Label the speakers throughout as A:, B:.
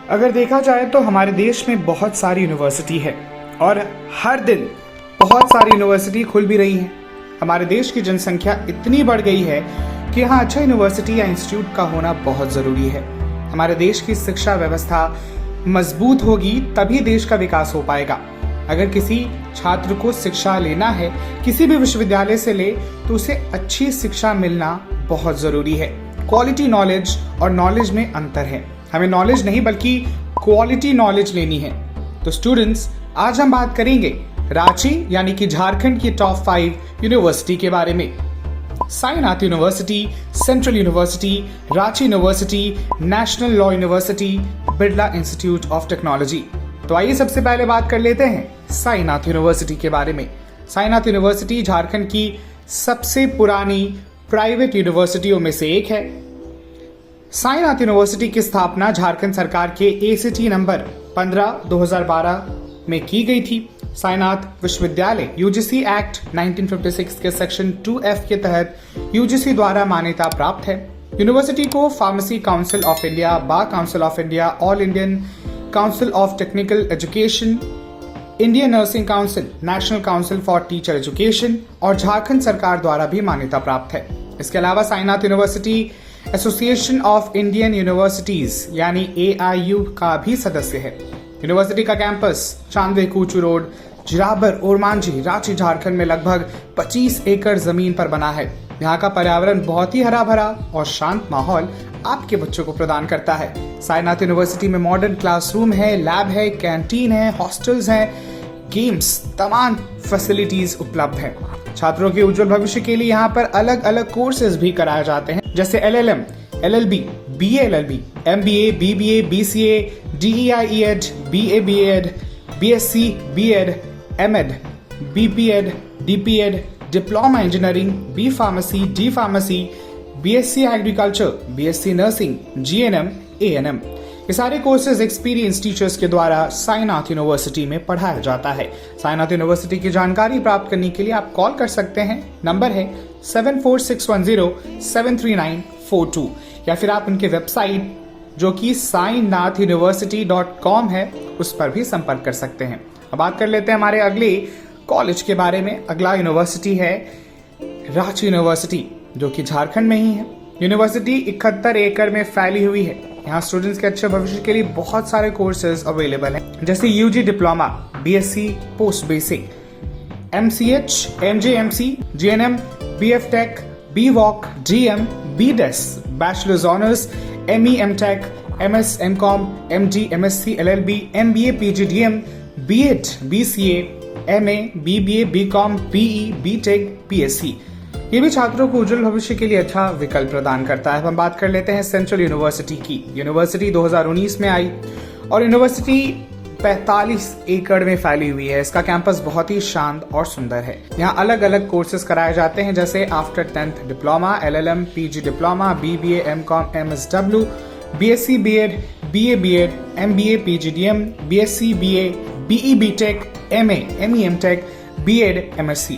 A: अगर देखा जाए तो हमारे देश में बहुत सारी यूनिवर्सिटी है और हर दिन बहुत सारी यूनिवर्सिटी खुल भी रही हैं। हमारे देश की जनसंख्या इतनी बढ़ गई है कि यहाँ अच्छा यूनिवर्सिटी या इंस्टीट्यूट का होना बहुत ज़रूरी है। हमारे देश की शिक्षा व्यवस्था मजबूत होगी तभी देश का विकास हो पाएगा। अगर किसी छात्र को शिक्षा लेना है, किसी भी विश्वविद्यालय से ले, तो उसे अच्छी शिक्षा मिलना बहुत ज़रूरी है। क्वालिटी नॉलेज और नॉलेज में अंतर है। हमें नॉलेज नहीं बल्कि क्वालिटी नॉलेज लेनी है। तो स्टूडेंट्स, आज हम बात करेंगे रांची यानी कि झारखंड की टॉप 5 यूनिवर्सिटी के बारे में। Sainath university, central university, Ranchi university, national law university, Birla institute of technology. तो आइए सबसे पहले बात कर लेते हैं साईनाथ यूनिवर्सिटी के बारे में। साईनाथ यूनिवर्सिटी झारखंड की सबसे पुरानी प्राइवेट यूनिवर्सिटियों में से एक है। साईनाथ यूनिवर्सिटी की स्थापना झारखंड सरकार के ACT नंबर 15/2012 में की गई थी। साईनाथ विश्वविद्यालय UGC एक्ट 1956 के सेक्शन 2F के तहत UGC द्वारा मान्यता प्राप्त है। यूनिवर्सिटी को pharmacy council of India, bar council of India, all Indian council of technical education, Indian nursing council, national council for teacher education और झारखंड सरकार द्वारा भी मान्यता प्राप्त है। इसके अलावा Sainath university association of Indian universities यानी AIU का भी सदस्य है। यूनिवर्सिटी का कैंपस चांदे कूचू रोड, जिराबर, ओरमांझी, रांची, झारखंड में लगभग 25 एकड़ जमीन पर बना है। यहाँ का पर्यावरण बहुत ही हरा भरा और शांत माहौल आपके बच्चों को प्रदान करता है। साईनाथ यूनिवर्सिटी में मॉडर्न क्लासरूम है, लैब है, कैंटीन है, हॉस्टल्स हैं, गेम्स, तमाम फैसिलिटीज उपलब्ध हैं। छात्रों के उज्जवल भविष्य के लिए यहाँ पर अलग अलग कोर्सेज भी कराए जाते हैं, जैसे LLM, LLB, BA LLB, MBA, BBA, BCA, DEI ED, BA BEd, BSc BEd, MEd, BPEd, DPEd, diploma engineering, B pharmacy, D pharmacy, BSc agriculture, BSc nursing, GNM, ANM। ये सारे कोर्सेज एक्सपीरियंस टीचर्स के द्वारा Sainath university में पढ़ाया जाता है। Sainath university की जानकारी प्राप्त करने के लिए आप कॉल कर सकते हैं। नंबर है 7461073942 या फिर आप उनके वेबसाइट जो कि sainathuniversity.com है उस पर भी संपर्क कर सकते हैं। अब बात कर लेते हैं हमारे अगले कॉलेज के बारे में। अगला यूनिवर्सिटी है रांची यूनिवर्सिटी जो कि झारखंड में ही है। यूनिवर्सिटी 71 एकड़ में फैली हुई है। यहाँ स्टूडेंट्स के अच्छे भविष्य के लिए बहुत सारे कोर्सेज अवेलेबल हैं, जैसे UG diploma, BSc post basic, MCH, MJMC, GNM, BF Tech, BVOC, DM, BDES, bachelors honours, ME MTech, MS MCom, MD MSc LLB, MBA PGDM, B.Ed, BCA, MA, BBA, BCom, BE, BTech, PSc। ये भी छात्रों को उज्जवल भविष्य के लिए अच्छा विकल्प प्रदान करता है। हम बात कर लेते हैं सेंट्रल यूनिवर्सिटी की। यूनिवर्सिटी 2019 में आई और यूनिवर्सिटी 45 एकड़ में फैली हुई है। इसका कैंपस बहुत ही शांत और सुंदर है। यहाँ अलग अलग कोर्सेज कराए जाते हैं, जैसे after 10th diploma, LLM, PG diploma, BBA, MCom, MSW, BSc BEd, BA BEd, MBA PGDM, BSc BA, BE BTech, MA, ME MTech, BEd, MSc।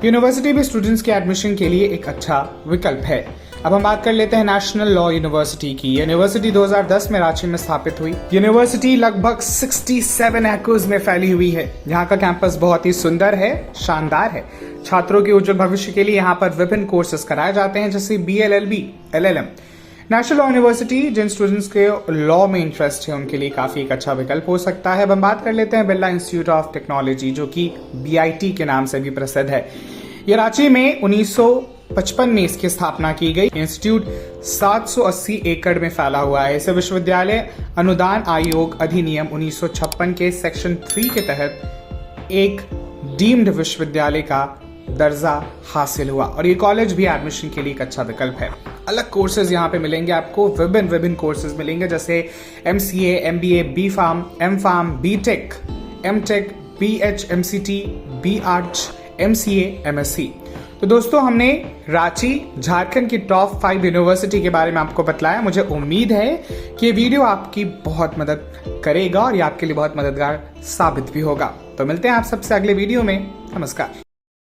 A: University भी स्टूडेंट्स के एडमिशन के लिए एक अच्छा विकल्प है। अब हम बात कर लेते हैं नेशनल लॉ यूनिवर्सिटी की। यूनिवर्सिटी 2010 में रांची में स्थापित हुई। यूनिवर्सिटी लगभग 67 एकर्स में फैली हुई है। यहाँ का कैंपस बहुत ही सुंदर है, शानदार है। छात्रों के उज्जवल भविष्य के लिए यहाँ पर विभिन्न कोर्सेज कराए जाते हैं, जैसे BLLB, LLM। National law university जिन स्टूडेंट्स के लॉ में इंटरेस्ट है उनके लिए काफी एक अच्छा विकल्प हो सकता है। अब हम बात कर लेते हैं बिरला इंस्टीट्यूट ऑफ टेक्नोलॉजी जो कि BIT के नाम से भी प्रसिद्ध है। ये रांची में 1955 में इसकी स्थापना की गई। इंस्टीट्यूट 780 एकड़ में फैला हुआ है। इसे विश्वविद्यालय अनुदान आयोग अधिनियम 1956 के सेक्शन 3 के तहत एक डीम्ड विश्वविद्यालय का दर्जा हासिल हुआ और ये कॉलेज भी एडमिशन के लिए एक अच्छा विकल्प है। अलग कोर्सेज यहाँ पे मिलेंगे आपको, विभिन्न कोर्सेज मिलेंगे, जैसे MCA, MBA, B.Pharm, M.Pharm, B.Tech, M.Tech, B.H, M.CT, B.Arch, MCA, MSc। तो दोस्तों, हमने रांची झारखंड की टॉप 5 यूनिवर्सिटी के बारे में आपको बतलाया। मुझे उम्मीद है कि ये वीडियो आपकी बहुत मदद करेगा और ये आपके लिए बहुत मददगार साबित भी होगा। तो मिलते हैं आप सबसे अगले वीडियो में। नमस्कार।